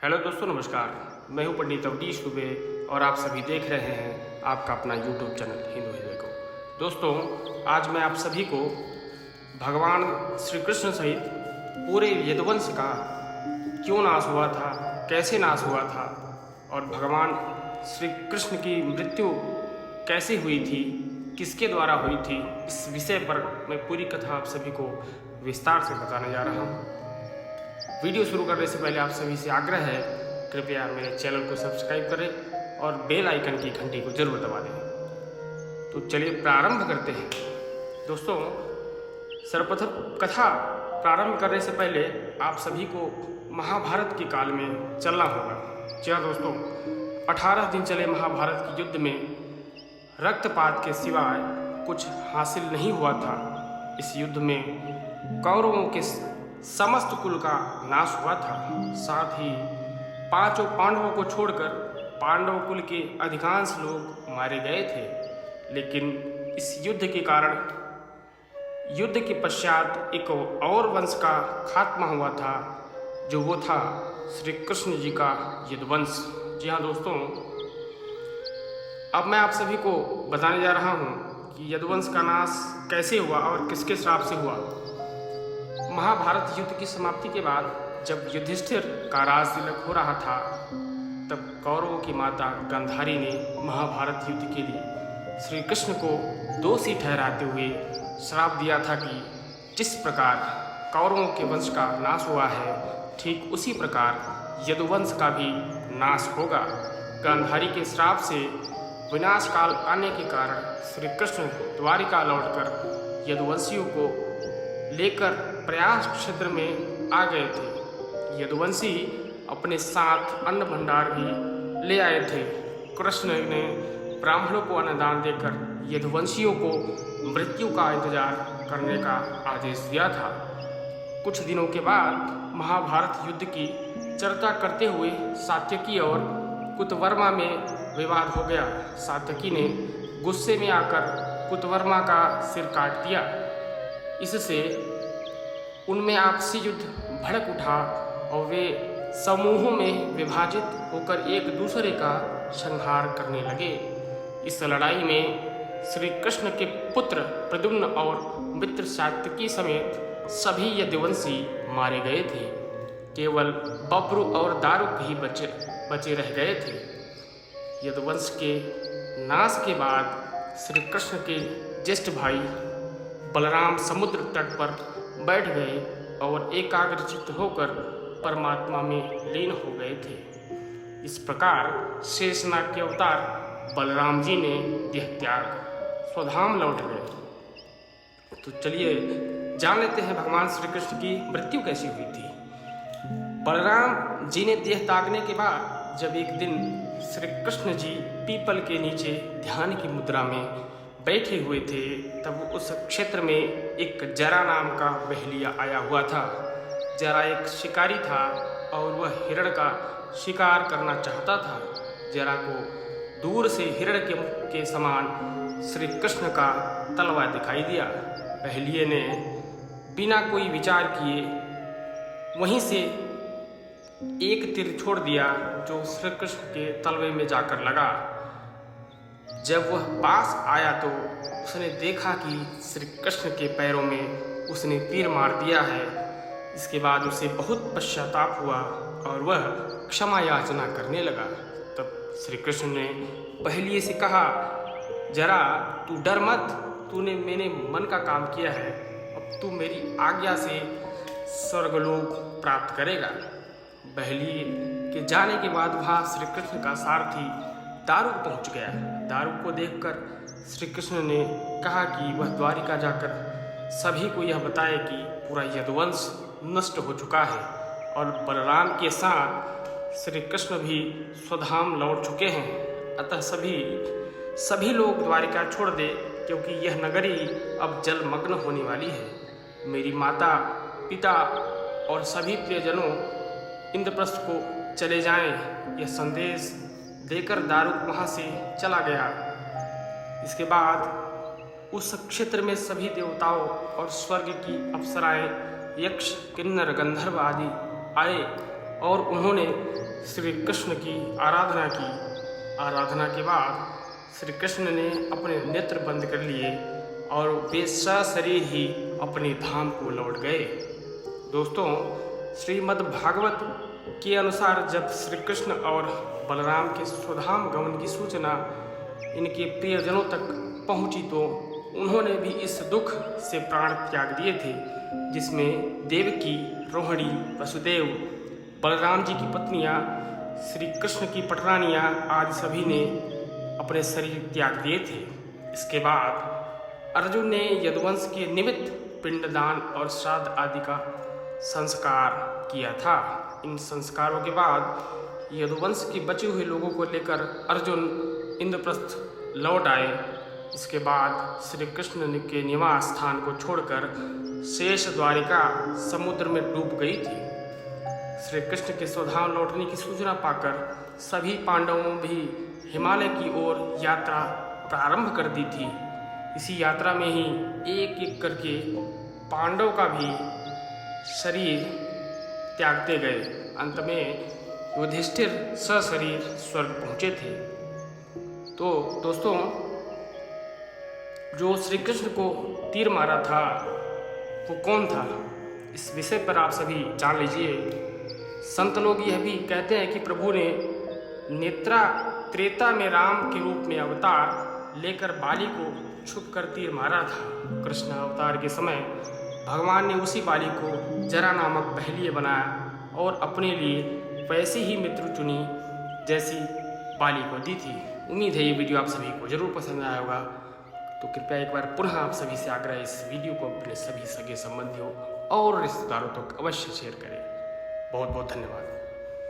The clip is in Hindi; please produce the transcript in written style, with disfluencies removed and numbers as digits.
हेलो दोस्तों, नमस्कार। मैं हूं पंडित अवधेश दुबे और आप सभी देख रहे हैं आपका अपना यूट्यूब चैनल हिंदू हृदय को। दोस्तों, आज मैं आप सभी को भगवान श्री कृष्ण सहित पूरे यदुवंश का क्यों नाश हुआ था, कैसे नाश हुआ था और भगवान श्री कृष्ण की मृत्यु कैसे हुई थी, किसके द्वारा हुई थी, इस विषय पर मैं पूरी कथा आप सभी को विस्तार से बताने जा रहा हूँ। वीडियो शुरू करने से पहले आप सभी से आग्रह है, कृपया मेरे चैनल को सब्सक्राइब करें और बेल आइकन की घंटी को जरूर दबा दें। तो चलिए प्रारंभ करते हैं। दोस्तों, सर्वप्रथम कथा प्रारंभ करने से पहले आप सभी को महाभारत के काल में चलना होगा। जी हाँ दोस्तों, 18 दिन चले महाभारत के युद्ध में रक्तपात के सिवाय कुछ हासिल नहीं हुआ था। इस युद्ध में कौरवों के समस्त कुल का नाश हुआ था। साथ ही पांचों पांडवों को छोड़कर पांडव कुल के अधिकांश लोग मारे गए थे। लेकिन इस युद्ध के कारण युद्ध के पश्चात एक और वंश का खात्मा हुआ था, जो वो था श्री कृष्ण जी का यदुवंश। जी हाँ दोस्तों, अब मैं आप सभी को बताने जा रहा हूँ कि यदुवंश का नाश कैसे हुआ और किसके श्राप से हुआ। महाभारत युद्ध की समाप्ति के बाद जब युधिष्ठिर का राज तिलक हो रहा था, तब कौरवों की माता गांधारी ने महाभारत युद्ध के लिए श्री कृष्ण को दोषी ठहराते हुए श्राप दिया था कि जिस प्रकार कौरवों के वंश का नाश हुआ है, ठीक उसी प्रकार यदुवंश का भी नाश होगा। गांधारी के श्राप से विनाश काल आने के कारण श्री कृष्ण द्वारिका लौटकर यदुवंशियों को लेकर प्रयास क्षेत्र में आ गए थे। यदुवंशी अपने साथ अन्न भंडार भी ले आए थे। कृष्ण ने ब्राह्मणों को अन्नदान देकर यदुवंशियों को मृत्यु का इंतजार करने का आदेश दिया था। कुछ दिनों के बाद महाभारत युद्ध की चर्चा करते हुए सात्यकी और कृतवर्मा में विवाद हो गया। सात्यकी ने गुस्से में आकर कृतवर्मा का सिर काट दिया। इससे उनमें आपसी युद्ध भड़क उठा और वे समूहों में विभाजित होकर एक दूसरे का संहार करने लगे। इस लड़ाई में श्री कृष्ण के पुत्र प्रद्युम्न और मित्र सात्यकी समेत सभी यदुवंशी मारे गए थे। केवल बब्रू और दारुक ही बचे रह गए थे। यदुवंश के नाश के बाद श्री कृष्ण के ज्येष्ठ भाई बलराम समुद्र तट पर बैठ गए और एकाग्रचित्त होकर परमात्मा में लीन हो गए थे। इस प्रकार शेषनाग के अवतार बलराम जी ने देह त्याग स्वधाम लौट गए। तो चलिए जान लेते हैं भगवान श्री कृष्ण की मृत्यु कैसी हुई थी। बलराम जी ने देह त्यागने के बाद जब एक दिन श्री कृष्ण जी पीपल के नीचे ध्यान की मुद्रा में बैठे हुए थे, तब उस क्षेत्र में एक जरा नाम का बहेलिया आया हुआ था। जरा एक शिकारी था और वह हिरण का शिकार करना चाहता था। जरा को दूर से हिरण के समान श्री कृष्ण का तलवा दिखाई दिया। बहेलिये ने बिना कोई विचार किए वहीं से एक तीर छोड़ दिया, जो श्री कृष्ण के तलवे में जाकर लगा। जब वह पास आया तो उसने देखा कि श्री कृष्ण के पैरों में उसने तीर मार दिया है। इसके बाद उसे बहुत पश्चाताप हुआ और वह क्षमा याचना करने लगा। तब श्री कृष्ण ने बहेलिये से कहा, जरा तू डर मत, तूने मेरे मन का काम किया है। अब तू मेरी आज्ञा से स्वर्गलोक प्राप्त करेगा। बहेलिये के जाने के बाद वहाँ श्री कृष्ण का सारथी दारुक पहुंच गया। दारुक को देखकर श्री कृष्ण ने कहा कि वह द्वारिका जाकर सभी को यह बताए कि पूरा यदुवंश नष्ट हो चुका है और बलराम के साथ श्री कृष्ण भी स्वधाम लौट चुके हैं। अतः सभी लोग द्वारिका छोड़ दे, क्योंकि यह नगरी अब जलमग्न होने वाली है। मेरी माता पिता और सभी प्रियजनों इंद्रप्रस्थ को चले जाएं, यह संदेश देकर दारुक वहाँ से चला गया। इसके बाद उस क्षेत्र में सभी देवताओं और स्वर्ग की अप्सराएं, यक्ष, किन्नर, गंधर्व आदि आए और उन्होंने श्री कृष्ण की आराधना की। आराधना के बाद श्री कृष्ण ने अपने नेत्र बंद कर लिए और वे सशरीर ही अपने धाम को लौट गए। दोस्तों, श्रीमद् भागवत के अनुसार जब श्री कृष्ण और बलराम के स्वधाम गमन की सूचना इनके प्रियजनों तक पहुंची तो उन्होंने भी इस दुख से प्राण त्याग दिए थे, जिसमें देवकी, रोहिणी, वसुदेव, बलराम जी की पत्नियां, श्री कृष्ण की पटरानियां आदि सभी ने अपने शरीर त्याग दिए थे। इसके बाद अर्जुन ने यदुवंश के निमित्त पिंडदान और श्राद्ध आदि का संस्कार किया था। इन संस्कारों के बाद यदुवंश के बचे हुए लोगों को लेकर अर्जुन इंद्रप्रस्थ लौट आए। इसके बाद श्री कृष्ण के निवास स्थान को छोड़कर शेष द्वारिका समुद्र में डूब गई थी। श्री कृष्ण के स्वधाम लौटने की सूचना पाकर सभी पांडवों भी हिमालय की ओर यात्रा प्रारंभ कर दी थी। इसी यात्रा में ही एक एक करके पांडव का भी शरीर त्यागते गए। अंत में युधिष्ठिर सशरीर स्वर्ग पहुँचे थे। तो दोस्तों, जो श्री कृष्ण को तीर मारा था वो कौन था, इस विषय पर आप सभी जान लीजिए। संत लोग यह भी कहते हैं कि प्रभु ने त्रेता में राम के रूप में अवतार लेकर बाली को छुपकर तीर मारा था। कृष्ण अवतार के समय भगवान ने उसी बाली को जरा नामक बहलिए बनाया और अपने लिए वैसी ही मित्र चुनी जैसी बाली को दी थी। उम्मीद है ये वीडियो आप सभी को जरूर पसंद आया होगा। तो कृपया एक बार पुनः आप सभी से आग्रह, इस वीडियो को अपने सभी सगे संबंधियों और रिश्तेदारों तक अवश्य शेयर करें। बहुत बहुत धन्यवाद।